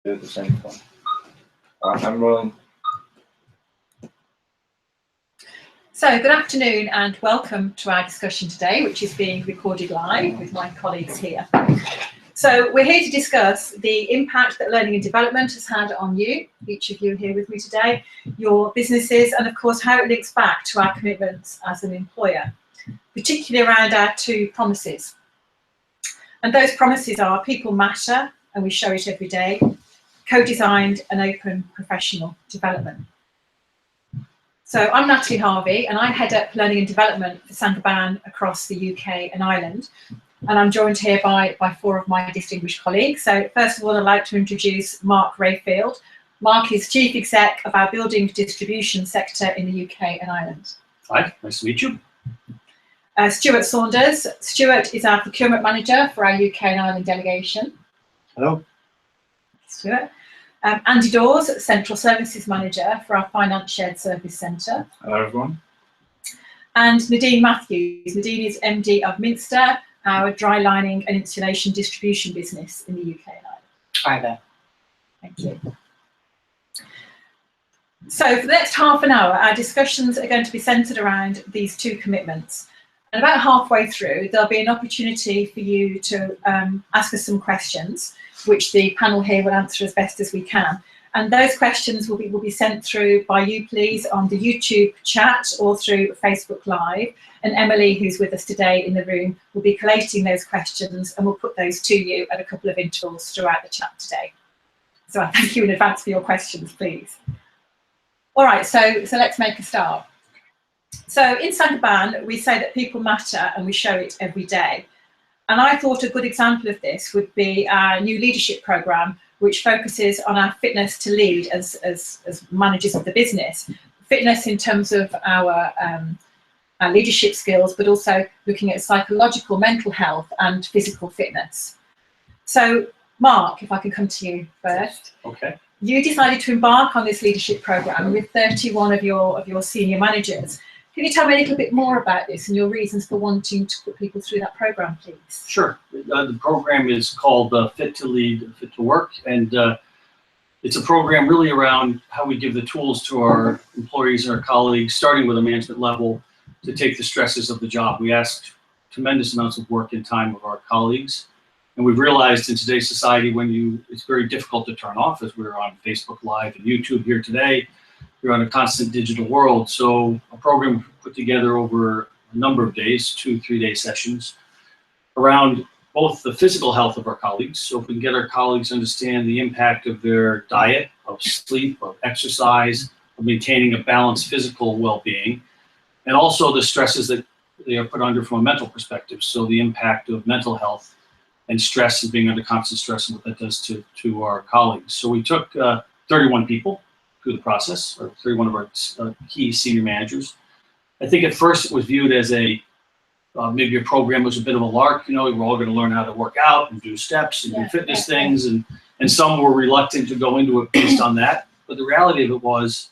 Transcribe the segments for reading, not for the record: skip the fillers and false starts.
do at the same time. I'm rolling. So good afternoon and welcome to our discussion today, which is being recorded live with my colleagues here. So we're here to discuss the impact that learning and development has had on you, each of you here with me today, your businesses, and of course how it links back to our commitments as an employer, particularly around our two promises. And those promises are people matter, and we show it every day, co-designed and open professional development. So I'm Natalie Harvey and I head up learning and development for Saint-Gobain across the UK and Ireland. And I'm joined here by four of my distinguished colleagues. So first of all, I'd like to introduce Mark Rayfield. Mark is Chief Exec of our building distribution sector in the UK and Ireland. Hi, nice to meet you. Stuart Saunders. Stuart is our procurement manager for our UK and Ireland delegation. Hello. Stuart. Andy Dawes, Central Services Manager for our Finance Shared Service Centre. Hello everyone. And Nadine Matthews. Nadine is MD of Minster, our dry lining and insulation distribution business in the UK and Ireland. Hi there. Thank you. So for the next half an hour, our discussions are going to be centred around these two commitments. And about halfway through, there'll be an opportunity for you to ask us some questions, which the panel here will answer as best as we can. And those questions will be sent through by you, please, on the YouTube chat or through Facebook Live. And Emily, who's with us today in the room, will be collating those questions and we'll put those to you at a couple of intervals throughout the chat today. So I thank you in advance for your questions, please. All right, so let's make a start. So in Saint-Gobain, we say that people matter and we show it every day. And I thought a good example of this would be our new leadership programme, which focuses on our fitness to lead as managers of the business. Fitness in terms of our leadership skills, but also looking at psychological, mental health and physical fitness. So Mark, if I can come to you first. Okay. You decided to embark on this leadership programme with 31 of your senior managers. Can you tell me a little bit more about this and your reasons for wanting to put people through that programme, please? Sure. The program is called Fit to Lead, Fit to Work, and it's a program really around how we give the tools to our employees and our colleagues, starting with a management level, to take the stresses of the job. We ask tremendous amounts of work and time of our colleagues, and we've realized in today's society it's very difficult to turn off, as we're on Facebook Live and YouTube here today. You're on a constant digital world. So a program put together over a number of days, 2-3 day sessions, around both the physical health of our colleagues. So if we can get our colleagues to understand the impact of their diet, of sleep, of exercise, of maintaining a balanced physical well-being, and also the stresses that they are put under from a mental perspective. So the impact of mental health and stress and being under constant stress and what that does to our colleagues. So we took 31 people through the process, or 31 of our key senior managers. I think at first it was viewed as maybe a program was a bit of a lark. You know, we were all going to learn how to work out and do steps and do fitness things, and some were reluctant to go into it based on that. But the reality of it was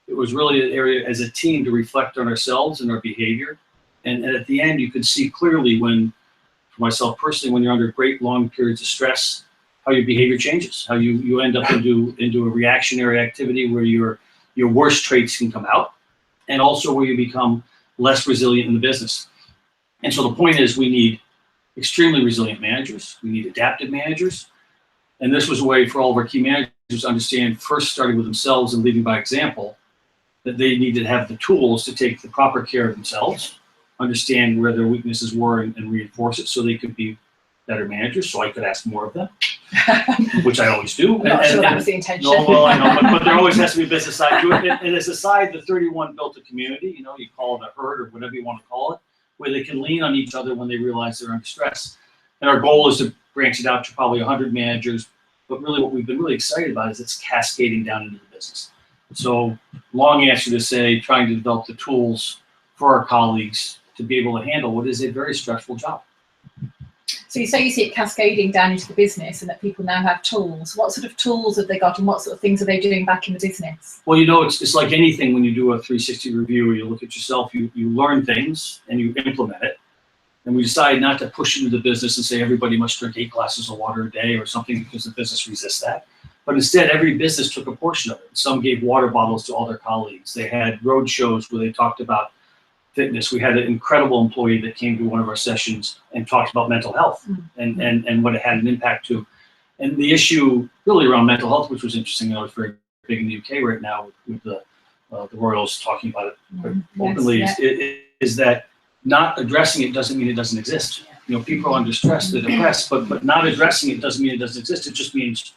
really an area as a team to reflect on ourselves and our behavior. And at the end, you could see clearly for myself personally, when you're under great long periods of stress, how your behavior changes, how you end up into a reactionary activity where your worst traits can come out, and also where you become less resilient in the business. And so the point is, we need extremely resilient managers, we need adaptive managers, and this was a way for all of our key managers to understand, first starting with themselves and leading by example, that they needed to have the tools to take the proper care of themselves, understand where their weaknesses were and reinforce it so they could be better managers, so I could ask more of them, which I always do. I'm not sure that was the intention. No, well, I know, but there always has to be a business side to it. And as a side, the 31 built a community, you know, you call it a herd or whatever you want to call it, where they can lean on each other when they realize they're under stress. And our goal is to branch it out to probably 100 managers, but really what we've been really excited about is it's cascading down into the business. So long answer to say, trying to develop the tools for our colleagues to be able to handle what is a very stressful job. So you say you see it cascading down into the business and that people now have tools. What sort of tools have they got and what sort of things are they doing back in the business? Well, you know, it's like anything when you do a 360 review or you look at yourself, you learn things and you implement it. And we decided not to push into the business and say everybody must drink 8 glasses of water a day or something because the business resists that. But instead, every business took a portion of it. Some gave water bottles to all their colleagues. They had road shows where they talked about fitness. We had an incredible employee that came to one of our sessions and talked about mental health and what it had an impact to. And the issue really around mental health, which was interesting, it's very big in the UK right now with the Royals talking about it quite openly, is that not addressing it doesn't mean it doesn't exist. You know, people are under stress, they're depressed, but not addressing it doesn't mean it doesn't exist. It just means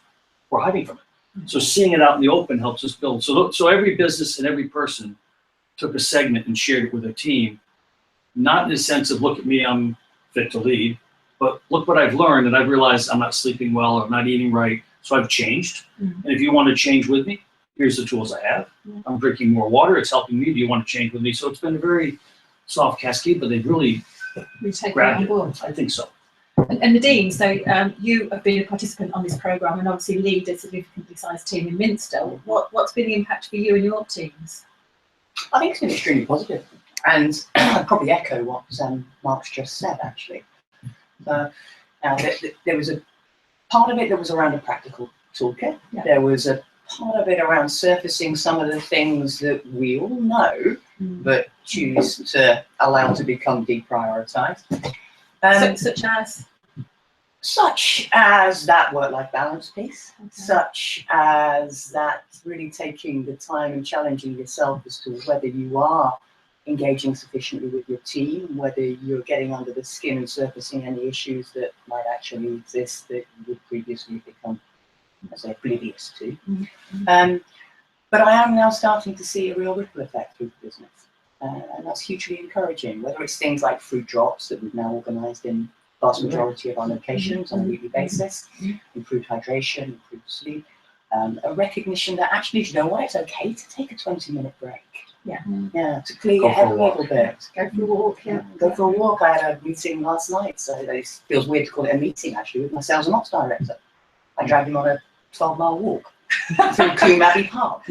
we're hiding from it. So seeing it out in the open helps us build. So every business and every person took a segment and shared it with their team, not in the sense of, look at me, I'm fit to lead, but look what I've learned, and I've realized I'm not sleeping well or I'm not eating right, so I've changed. And if you want to change with me, here's the tools I have. I'm drinking more water, it's helping me. Do you want to change with me? So it's been a very soft cascade, but they've really grabbed it. I think so. And Nadine, so you have been a participant on this programme and obviously lead a significantly sized team in Minster. What's been the impact for you and your teams? I think it's been extremely positive, and I'd probably echo what Mark's just said, actually. Now, there was a part of it that was around a practical toolkit. There was a part of it around surfacing some of the things that we all know, but choose to allow to become deprioritised. Such as that work-life balance piece, such as that really taking the time and challenging yourself as to whether you are engaging sufficiently with your team, whether you're getting under the skin and surfacing any issues that might actually exist that you would previously become, I say, oblivious to. But I am now starting to see a real ripple effect through the business, and that's hugely encouraging, whether it's things like food drops that we've now organised in vast majority of our locations on a weekly basis, improved hydration, improved sleep, a recognition that actually, you know what, it's okay to take a 20-minute break. To clear your head a little bit. Go for a walk, Go for a walk. I had a meeting last night, so it feels weird to call it a meeting actually, with my sales and ops director. I dragged him on a 12-mile walk through Coombe Abbey Park.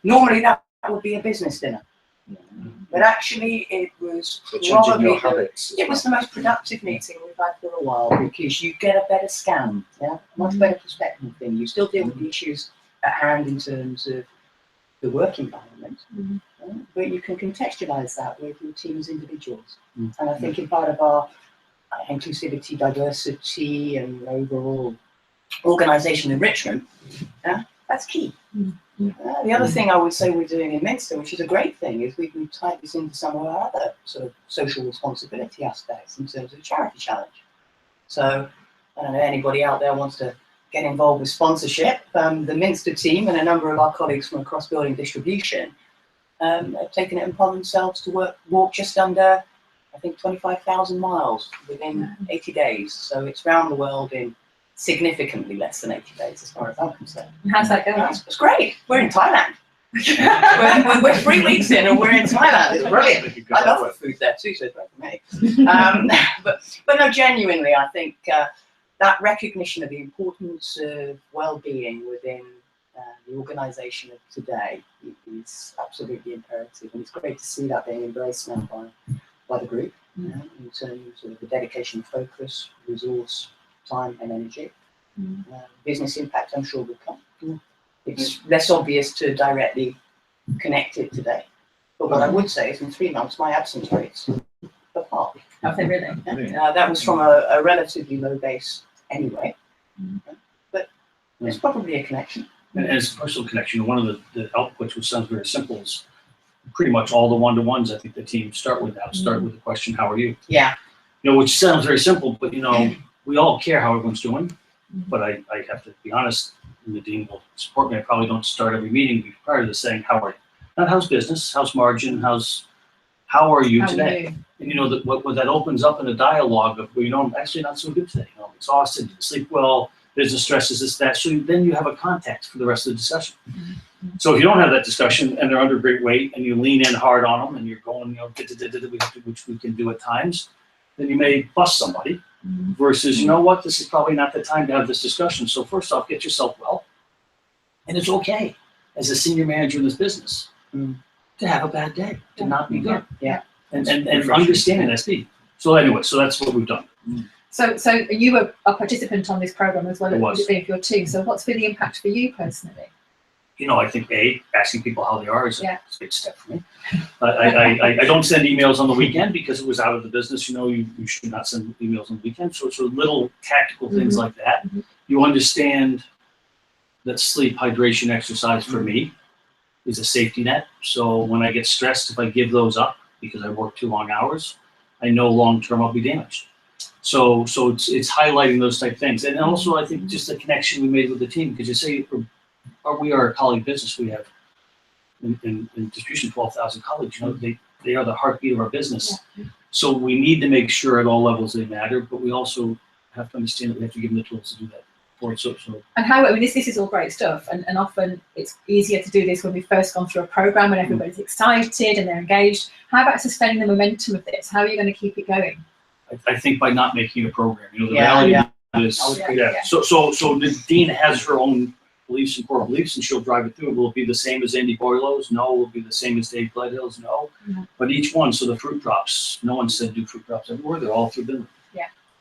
Normally that would be a business dinner. But actually, it was probably the most productive meeting we've had for a while, because you get a better scan, a much better perspective thing. You still deal with the issues at hand in terms of the work environment, but you can contextualise that with your team as individuals. And I think in part of our inclusivity, diversity, and overall organisational enrichment, that's key. The other thing I would say we're doing in Minster, which is a great thing, is we've tied this into some of our other sort of social responsibility aspects in terms of a charity challenge. So I don't know, anybody out there wants to get involved with sponsorship, the Minster team and a number of our colleagues from across building distribution have taken it upon themselves to walk just under, I think, 25,000 miles within 80 days. So it's round the world in significantly less than 80 days, as far as I'm concerned. How's that going? It's great. We're in Thailand. we're 3 weeks in and we're in Thailand. It's brilliant. I love the food there too, so it's great for me. But no, genuinely, I think that recognition of the importance of well-being within the organisation of today is absolutely imperative, and it's great to see that being embraced now by the group in terms of the dedication, focus, resource, time and energy. Business impact, I'm sure, will come. It's less obvious to directly connect it today, but what I would say is in 3 months my absence rates are half. Have they really? That was from a relatively low base anyway, but there's probably a connection. And as a personal connection, one of the outputs, which sounds very simple, is pretty much all the one-to-ones I think the team start with now. Start with the question, how are you? Yeah. You know, which sounds very simple, but you know, we all care how everyone's doing. But I have to be honest, and the dean will support me, I probably don't start every meeting prior to saying, how are you? Not how's business, how's margin, how are you today? And you know, that what that opens up in a dialogue of, well, you know, I'm actually not so good today. You know, I'm exhausted, didn't sleep well, business stresses, this, that. So then you have a context for the rest of the discussion. So if you don't have that discussion and they're under great weight and you lean in hard on them and you're going, you know, we have to, which we can do at times, then you may bust somebody. Versus, you know what, this is probably not the time to have this discussion. So first off, get yourself well. And it's okay as a senior manager in this business to have a bad day, to not be good. And understanding that speed. So anyway, so that's what we've done. So you were a participant on this program as well I as being your team. So what's been the impact for you personally? You know, I think asking people how they are is a big step for me. I don't send emails on the weekend because it was out of the business. You know, you should not send emails on the weekend. So little tactical things like that. You understand that sleep, hydration, exercise for me is a safety net. So when I get stressed, if I give those up because I work too long hours, I know long term I'll be damaged. So it's highlighting those type of things. And also I think just the connection we made with the team, because you say we are a colleague business. We have in distribution 12,000 colleagues. You know, they are the heartbeat of our business. So we need to make sure at all levels they matter, but we also have to understand that we have to give them the tools to do that. And how, I mean, this is all great stuff, and often it's easier to do this when we've first gone through a program and everybody's excited and they're engaged. How about sustaining the momentum of this? How are you going to keep it going? I think by not making a program. You know, the reality is, So Nadine has her own beliefs and core beliefs, and she'll drive it through. Will it be the same as Andy Boylo's? No. Will it be the same as Dave Gledhill's? No. But each one, so the fruit drops, no one said do fruit drops everywhere. They're all through Bimmer.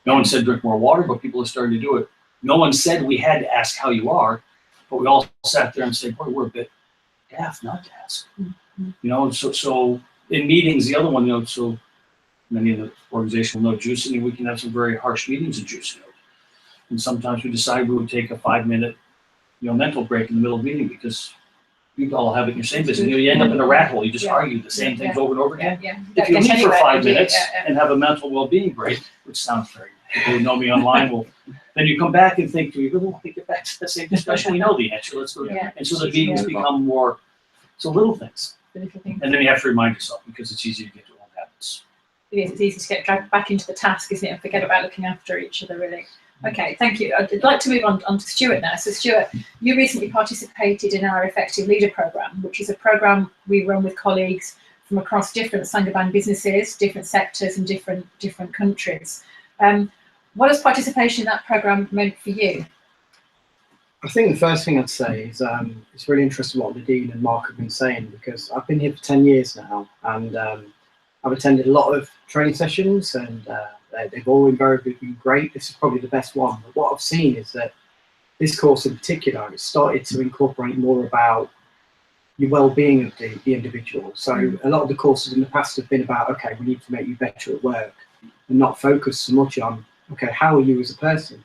No one said drink more water, but people are starting to do it. No one said we had to ask how you are, but we all sat there and said, boy, we're a bit daft not to ask. You know, so in meetings, the other one, you know, so many of the organization will know juicing, and we can have some very harsh meetings in juicing. And sometimes we decide we would take a 5-minute, you know, mental break in the middle of the meeting because you all have it in your same business. You know, you end up in a rat hole. You just argue the same things over and over again. If you meet for 5 minutes and have a mental well-being break, which sounds very, people who know me online will, then you come back and think, do we really want to get back to the same discussion? We know the answer. Let's go. And so the meetings become more, so little things. And then you have to remind yourself because it's easy to get to old habits. It is. It's easy to get dragged back into the task, isn't it? And forget about looking after each other, really. Okay, thank you. I'd like to move on to Stuart now. So Stuart, you recently participated in our Effective Leader Programme, which is a programme we run with colleagues from across different Saint-Gobain businesses, different sectors and different countries. What has participation in that programme meant for you? I think the first thing I'd say is it's really interesting what Nadine and Mark have been saying, because I've been here for 10 years now, and I've attended a lot of training sessions, and they've all invariably been great. This is probably the best one. But what I've seen is that this course in particular has started to incorporate more about your well-being of the individual. So a lot of the courses in the past have been about, okay, we need to make you better at work, and not focus so much on, okay, how are you as a person?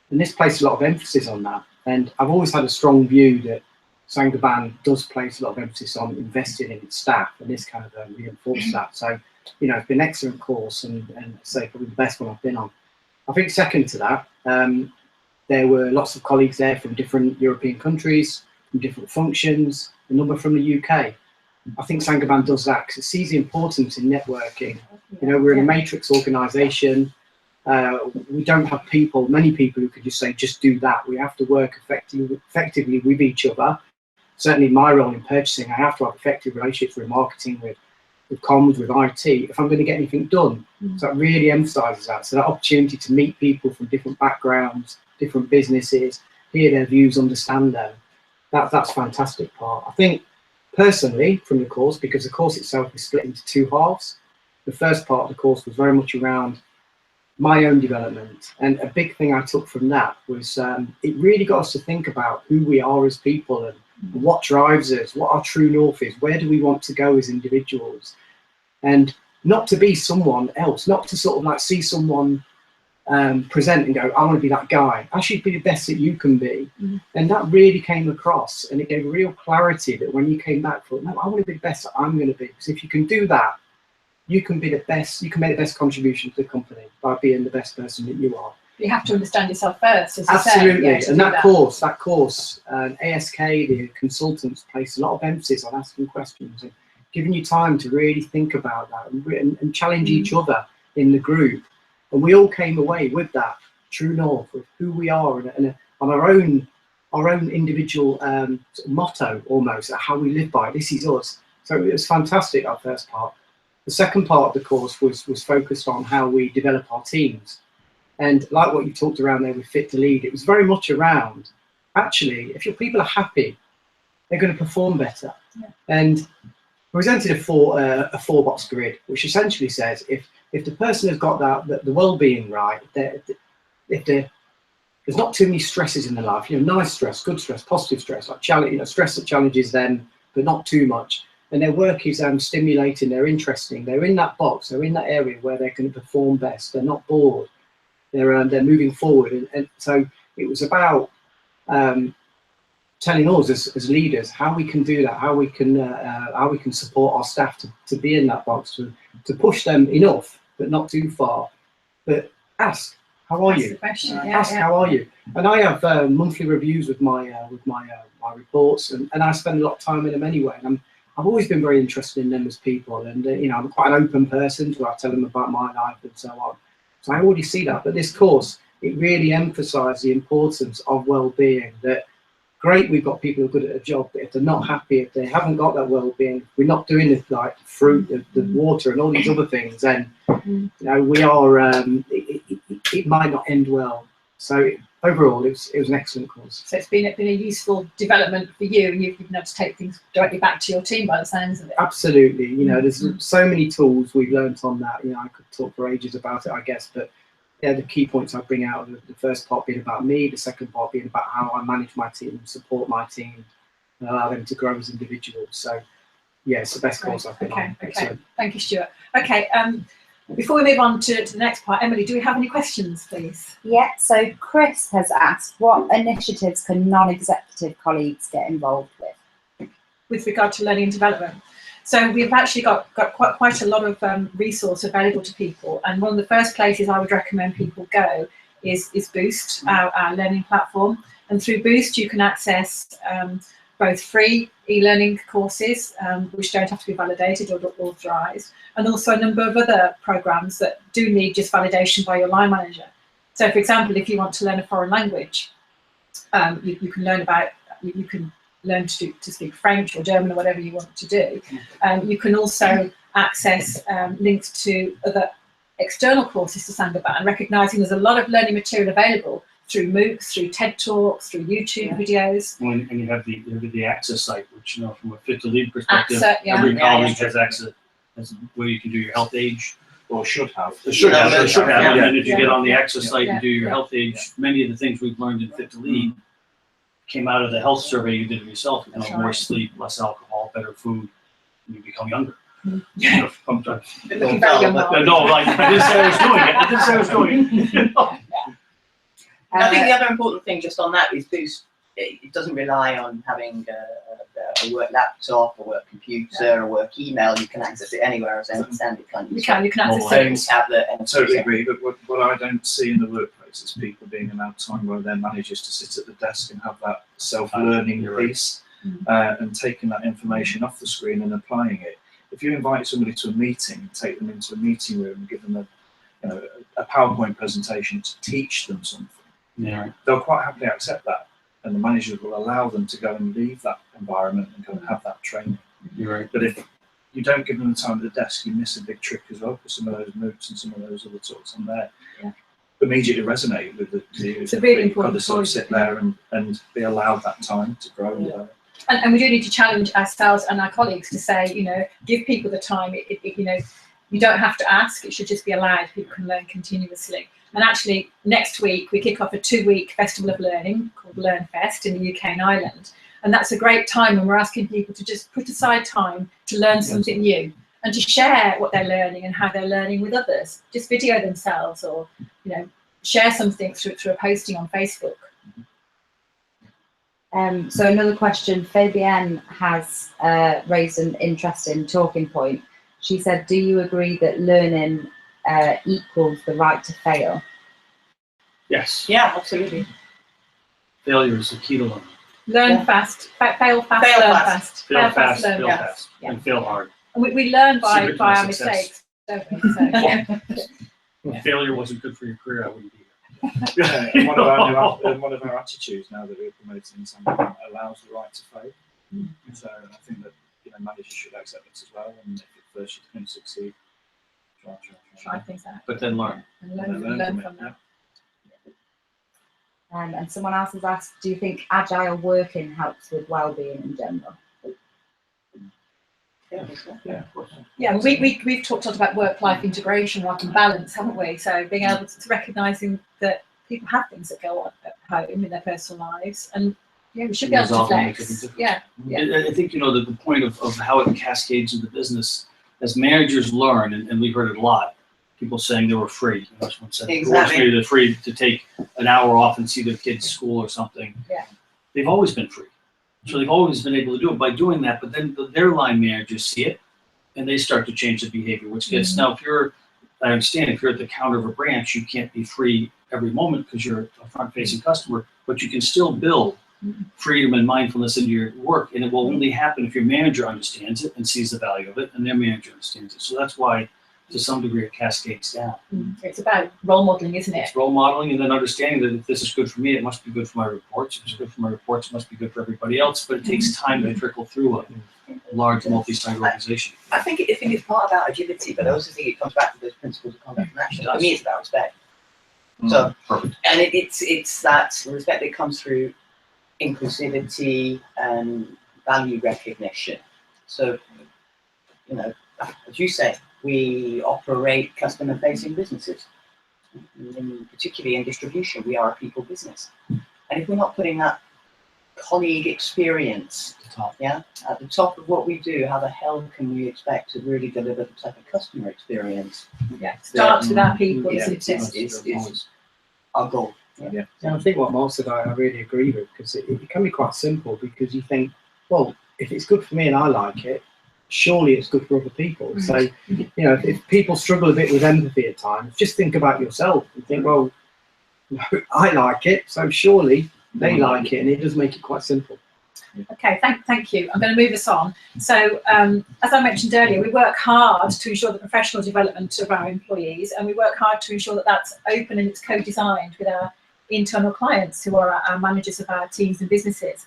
And this placed a lot of emphasis on that. And I've always had a strong view that Saint-Gobain does place a lot of emphasis on investing in its staff, and this kind of reinforced that. So, you know, it's been an excellent course, and say probably the best one I've been on. I think second to that, there were lots of colleagues there from different European countries, from different functions, a number from the UK. I think Saint-Gobain does that because it sees the importance in networking. You know, we're in a matrix organisation. We don't have many people who could just say, just do that. We have to work effectively with each other. Certainly my role in purchasing, I have to have effective relationships with marketing, with comms, with IT, if I'm going to get anything done. So it really emphasises that. So that opportunity to meet people from different backgrounds, different businesses, hear their views, understand them, that's a fantastic part. I think personally from the course, because the course itself is split into 2 halves, the first part of the course was very much around my own development, and a big thing I took from that was it really got us to think about who we are as people and what drives us, what our true north is, where do we want to go as individuals, and not to be someone else, not to sort of like see someone present and go, I want to be that guy. Actually be the best that you can be. And that really came across, and it gave real clarity that when you came back, thought, no, I want to be the best that I'm going to be, because if you can do that, you can be the best, you can make the best contribution to the company by being the best person that you are. You have to understand yourself first, as you absolutely say. And that course, ASK, the consultants place a lot of emphasis on asking questions and giving you time to really think about that and challenge each other in the group. And we all came away with that true north of who we are and on our own individual sort of motto almost, how we live by. This is us. So it was fantastic, our first part. The second part of the course was focused on how we develop our teams. And like what you talked around there with Fit to Lead, it was very much around, actually, if your people are happy, they're going to perform better. And presented a four-box grid, which essentially says if if the person has got the well-being right, if there's not too many stresses in their life, nice stress, good stress, positive stress, like challenge, stress that challenges them, but not too much. And their work is stimulating, they're interesting, they're in that box, they're in that area where they can perform best, they're not bored, they're moving forward. And so it was about telling us as leaders how we can do that, how we can support our staff to be in that box, to push them enough, but not too far. But ask, how are you? Ask, how are you? And I have monthly reviews with my reports, and I spend a lot of time in them anyway. And I've always been very interested in them as people, and I'm quite an open person, so I tell them about my life and so on. So I already see that. But this course, it really emphasised the importance of well-being. That great, we've got people who are good at a job, but if they're not happy, if they haven't got that well-being, we're not doing it like the fruit, the water, and all these other things, then we are. It might not end well. So overall, it was an excellent course. So it's been a useful development for you, and you've been able to take things directly back to your team by the sounds of it. Absolutely. There's so many tools we've learnt on that. I could talk for ages about it, I guess, but the key points I bring out, the first part being about me, the second part being about how I manage my team and support my team and allow them to grow as individuals. So yeah, it's the best course I've been on. Okay. Thank you, Stuart. Okay, before we move on to the next part, Emily, do we have any questions, please? Yeah, so Chris has asked, what initiatives can non-executive colleagues get involved with? With regard to learning and development. So we've actually got quite a lot of resource available to people, and one of the first places I would recommend people go is Boost, our learning platform. And through Boost you can access both free e-learning courses, which don't have to be validated or authorised, and also a number of other programmes that do need just validation by your line manager. So for example, if you want to learn a foreign language, you can learn about, you can learn to speak French or German or whatever you want to do. You can also access links to other external courses to Saint-Gobain, recognising there's a lot of learning material available through MOOCs, through TED Talks, through YouTube videos. And you have the access site, which from a Fit to Lead perspective, Access, every college has access, where you can do your health age. Or should have. And if you get on the access site and do your Yeah. health age, many of the things we've learned in Fit to Lead came out of the health survey you did of yourself. That's More right. sleep, less alcohol, better food, and you become younger. Yeah. Sometimes. You're looking very young, Mark. No, like I didn't say I was doing it. I didn't say I was doing it. I think the other important thing just on that is Boost, it doesn't rely on having a work laptop, a work computer, a work email. You can access it anywhere, as I understand it. Can't you? You can access Mobile. it. Tablet and I totally agree, but what I don't see in the workplace is people being allowed time where their managers to sit at the desk and have that self-learning You're right. piece and taking that information off the screen and applying it. If you invite somebody to a meeting, take them into a meeting room and give them a PowerPoint presentation to teach them something, they'll quite happily accept that, and the managers will allow them to go and leave that environment and go and have that training. You're right. But if you don't give them the time at the desk, you miss a big trick as well, because some of those MOOCs and some of those other talks on there immediately resonate with the It's a really you've got important to sort of point. sit there and be allowed that time to grow and learn. And we do need to challenge ourselves and our colleagues to say, give people the time. You don't have to ask, it should just be allowed. People can learn continuously. And actually, next week, we kick off a 2-week festival of learning called LearnFest in the UK and Ireland. And that's a great time when we're asking people to just put aside time to learn something new and to share what they're learning and how they're learning with others. Just video themselves or, share something through a posting on Facebook. So another question, Fabienne has raised an interesting talking point. She said, do you agree that learning equals the right to fail? Yes. yeah, absolutely. Failure is the key to learning. Learn fast, fail fast, Fail learn fast. fast. Fail fast, learn fail fast. fast, Yeah. and fail hard. And we learn by Secret to our success. mistakes, don't we? So, If failure wasn't good for your career, I wouldn't be here. And one of our attitudes now that we're promoting in Saint-Gobain allows the right to fail. So I think that managers should accept this as well, and if at first you don't succeed, try things out. But then learn. And And learn then from that. And someone else has asked, do you think agile working helps with well-being in general? Yeah. Yeah, we've talked a lot about work-life integration rather than balance, haven't we? So being able to recognising that people have things that go on at home in their personal lives, and yeah, we should be able to flex. Yeah. I think, you know, that the point of how it cascades into business, as managers learn, and we heard it a lot, people saying they were free. You know, someone said Exactly. they're free to take an hour off and see their kids' school or something. Yeah. They've always been free. So they've always been able to do it by doing that, but then their line managers see it and they start to change the behavior, which gets, now I understand if you're at the counter of a branch, you can't be free every moment because you're a front-facing customer, but you can still build freedom and mindfulness into your work, and it will only happen if your manager understands it and sees the value of it, and their manager understands it. So that's why, to some degree, it cascades down. It's about role modelling, isn't it? It's role modeling, and then understanding that if this is good for me, it must be good for my reports. If it's good for my reports, it must be good for everybody else. But it takes time to trickle through a large multi-site organization. I think it's part about agility, but I also think it comes back to those principles of conduct and action. For me, it's about respect. So, Perfect. and it's that respect that comes through inclusivity and value recognition. So, you know, as you say, we operate customer-facing businesses, particularly in distribution. We are a people business, and if we're not putting that colleague experience at the top of what we do, how the hell can we expect to really deliver the type of customer experience? Yeah, starts with our people. Is our goal. Yeah, I think what Mark said, I really agree with, because it can be quite simple, because you think, well, if it's good for me and I like it, surely it's good for other people. So, you know, if people struggle a bit with empathy at times, just think about yourself and think, well, I like it, so surely they like it, and it does make it quite simple. Okay, thank you. I'm going to move us on. So, as I mentioned earlier, we work hard to ensure the professional development of our employees, and we work hard to ensure that that's open and it's co-designed with our internal clients, who are our managers of our teams and businesses.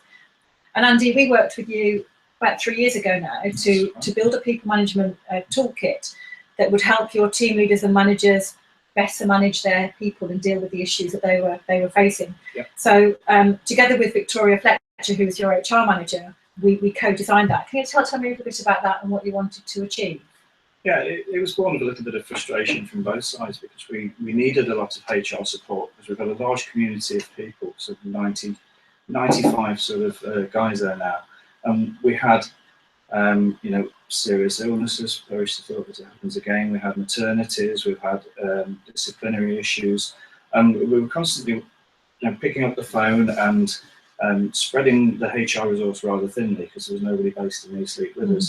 And Andy, we worked with you about 3 years ago now to build a people management toolkit that would help your team leaders and managers better manage their people and deal with the issues that they were facing. Yep. So together with Victoria Fletcher, who is your HR manager, we co-designed that. Can you tell me a little bit about that and what you wanted to achieve? Yeah, it was born of a little bit of frustration from both sides, because we needed a lot of HR support, because we've got a large community of people, so 95 sort of guys there now. We had, you know, serious illnesses, perish the thought that it happens again. We had maternities, we've had disciplinary issues, and we were constantly, you know, picking up the phone and spreading the HR resource rather thinly, because there was nobody based in Eastleigh with us.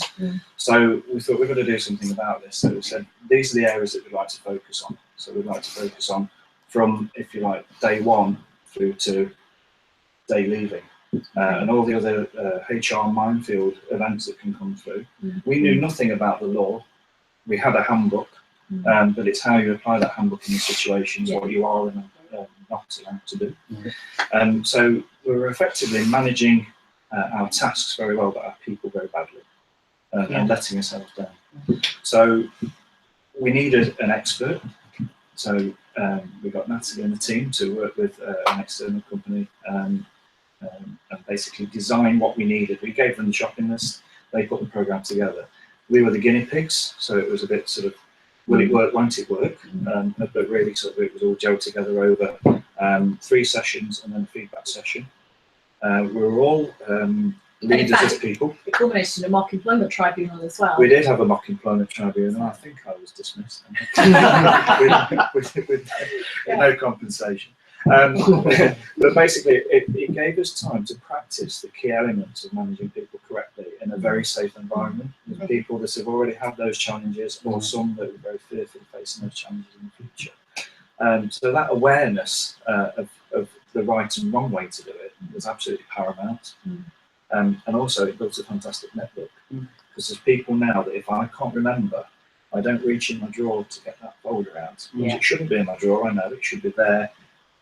So we thought we've got to do something about this. So we said, these are the areas that we'd like to focus on. So we'd like to focus on from, if you like, day one through to day leaving. And all the other HR minefield events that can come through. We knew nothing about the law. We had a handbook, but it's how you apply that handbook in the situations, what you are and not allowed to do. So we were effectively managing our tasks very well, but our people very badly, and letting ourselves down. So we needed an expert. So we got Natalie and the team to work with an external company and basically design what we needed. We gave them the shopping list, they put the program together. We were the guinea pigs, so it was a bit sort of, will it work, won't it work? But really sort of it was all gelled together over 3 sessions and then a feedback session. We were all leaders as people. It culminated in a mock employment tribunal as well. We did have a mock employment tribunal. I think I was dismissed with no compensation. But basically, it gave us time to practice the key elements of managing people correctly in a very safe environment with people that have already had those challenges, or some that were very fearful of facing those challenges in the future. So that awareness of the right and wrong way to do it was absolutely paramount. And also, it built a fantastic network, because there's people now that if I can't remember, I don't reach in my drawer to get that folder out. It shouldn't be in my drawer. I know it should be there.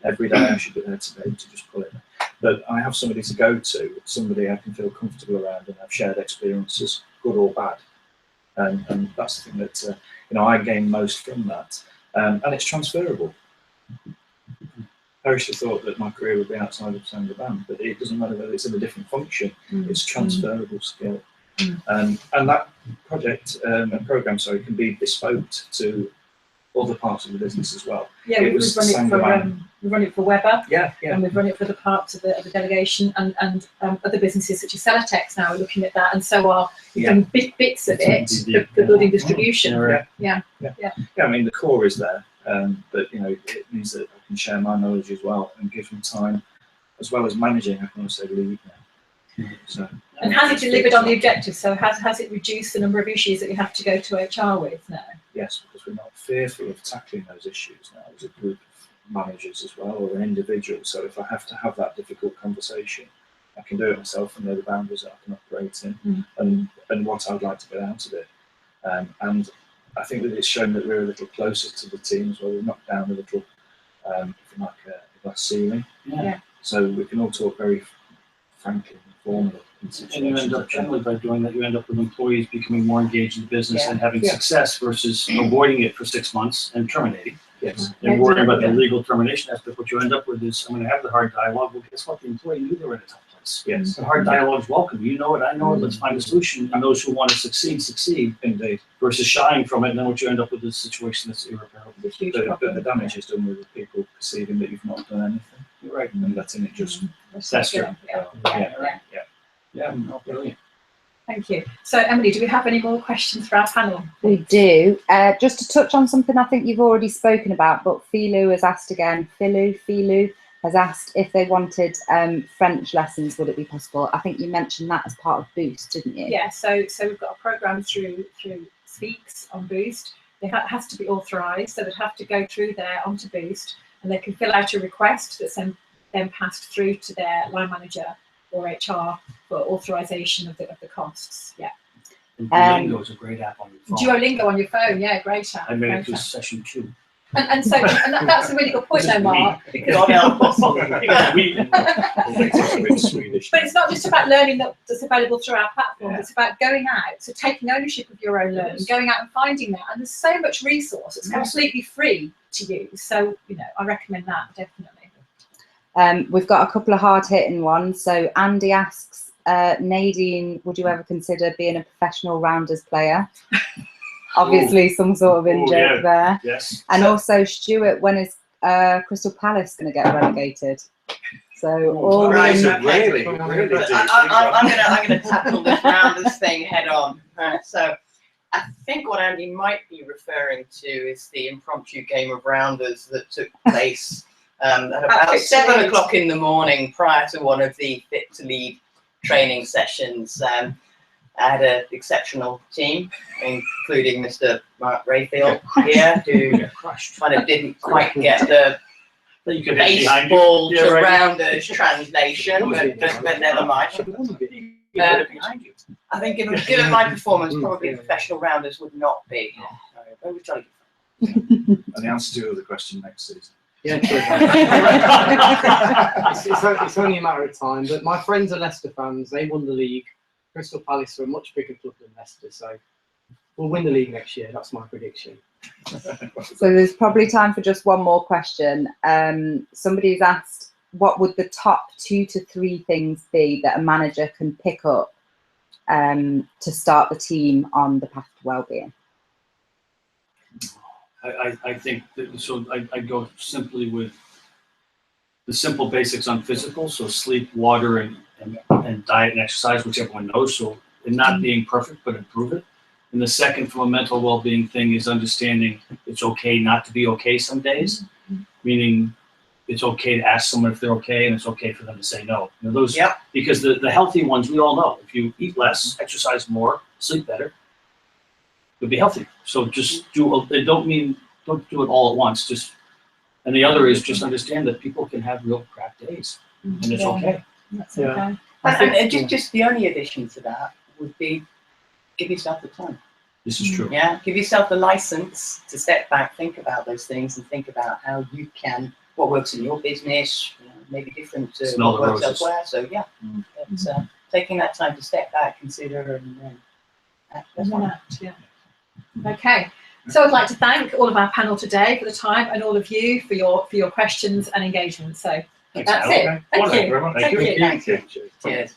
Every day I should be there to just pull it. But I have somebody to go to, somebody I can feel comfortable around, and have shared experiences, good or bad. And that's the thing that you know, I gain most from that. And it's transferable. Perish the thought that my career would be outside of Saint-Gobain, but it doesn't matter whether it's in a different function. It's transferable skill. Mm. And that project and program, sorry, can be bespoke to other parts of the business as well. Yeah, we've run it for Weber. Yeah, And we've run it for the parts of the delegation, and other busibusinesses such as Celotex now are looking at that, and so are doing bits of it for building distribution. Yeah. I mean, the core is there, but you know, it means that I can share my knowledge as well and give them time, as well as managing. I can also lead now. So, and has it delivered on the objectives? So has it reduced the number of issues that you have to go to HR with now? Yes, because we're not fearful of tackling those issues now as a group of managers as well, or an individual. So if I have to have that difficult conversation, I can do it myself and know the boundaries that I can operate in, and what I'd like to get out of it. And I think that it's shown that we're a little closer to the team as well. We've knocked down a little, like a glass ceiling. Yeah. So we can all talk very frankly and formally. And you end up generally by doing that, you end up with employees becoming more engaged in the business and having success versus avoiding it for 6 months and terminating. Yes. And worrying about the legal termination aspect. What you end up with is, I'm going to have the hard dialogue. Well, guess what? The employee knew they were in a tough place. Yes. The hard dialogue is welcome. You know it, I know it. Let's find a solution. And those who want to succeed. Indeed. Versus shying from it. And then what you end up with is a situation that's irreparable. But the damage is done with the people perceiving that you've not done anything. You're right. And letting it just fester. Yeah. No, brilliant. Thank you. So, Emily, do we have any more questions for our panel? We do. Just to touch on something I think you've already spoken about, but Philu has asked again. Philu has asked if they wanted French lessons, would it be possible? I think you mentioned that as part of Boost, didn't you? Yeah, so we've got a programme through Speaks on Boost. It has to be authorised, so they'd have to go through there onto Boost, and they can fill out a request that's then passed through to their line manager or HR for authorisation of the costs. Yeah. And Duolingo is a great app on your phone. Duolingo on your phone, yeah, great app. I made it to session 2. And that's a really good point, though, Mark. Because but it's not just about learning that's available through our platform. It's about going out, so taking ownership of your own learning, going out and finding that. And there's so much resource; it's completely free to use. So I recommend that definitely. We've got a couple of hard-hitting ones. So Andy asks, Nadine, would you ever consider being a professional rounders player? Obviously, some sort of in-joke there. Yes. And also, Stuart, when is Crystal Palace going to get relegated? So all Right, in, okay. Really I'm going to tackle this rounders thing head on. So I think what Andy might be referring to is the impromptu game of rounders that took place at about 7 o'clock in the morning prior to one of the Fit to Lead training sessions. I had an exceptional team, including Mr. Mark Rayfield here, who kind of didn't quite get the baseball to rounders translation, but never mind. I think given my performance, probably professional rounders would not be. And the answer to the question next season. Yeah, it's only a matter of time. But my friends are Leicester fans. They won the league. Crystal Palace are a much bigger club than Leicester, so we'll win the league next year. That's my prediction. So there's probably time for just one more question. Somebody's asked, what would the top 2 to 3 things be that a manager can pick up to start the team on the path to wellbeing? I think that, so I go simply with the simple basics on physical, so sleep, water, and diet and exercise, which everyone knows. So not being perfect, but improve it. And the second, from a mental well-being thing, is understanding it's okay not to be okay some days, meaning it's okay to ask someone if they're okay, and it's okay for them to say no. Those, because the healthy ones, we all know, if you eat less, exercise more, sleep better, you'll be healthy. So just don't do it all at once. And the other is just understand that people can have real crap days, and it's okay. That's okay. And just the only addition to that would be give yourself the time. This is true. Yeah, give yourself the license to step back, think about those things, and think about how you can, what works in your business, maybe different to what works elsewhere. So it's taking that time to step back, consider, and then act. Okay. So I'd like to thank all of our panel today for the time, and all of you for your questions and engagement. So Thanks, that's it. Thank you. Very much. Thank you. Cheers.